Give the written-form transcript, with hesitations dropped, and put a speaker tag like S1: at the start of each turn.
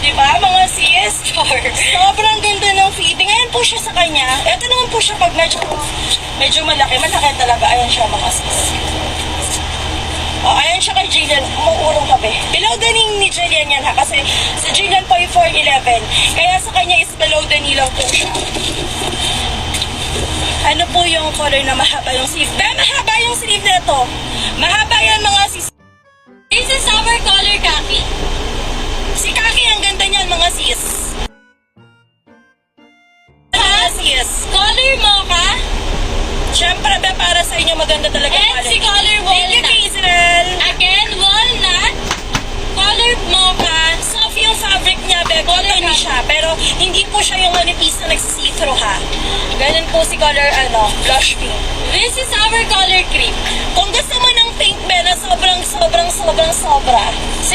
S1: Diba, mga sis? Sobrang ganda ng fitting. Ayan po siya sa kanya. Ito naman po siya pag medyo malaki. Malaki talaga. Ayan siya, mga sis. Ayan siya kay Jillian. Umuurong tabi. Below the knee ni Jillian yan ha. Kasi sa Jillian po yung 4'11". Kaya sa kanya is below the knee lang po siya. Ano po yung color na mahaba yung sleeve? Mahaba yung sleeve na ito. Mahaba yan, mga sis.
S2: This is our color khaki.
S1: Si Kaki, ang ganda niyan, mga sis. Mga sis.
S2: Color mocha.
S1: Siyempre, para sa inyo, maganda talaga yung
S2: And si color
S1: Thank you,
S2: walnut.
S1: Hazel.
S2: Again, walnut. Color mocha.
S1: Soft yung fabric niya, cotton siya. Pero hindi po siya yung manipis na nagsisithrough, ha. Ganun po si color, blush pink.
S2: This is our color cream.
S1: Kung gusto mo ng pink, Bella, sobrang sobra.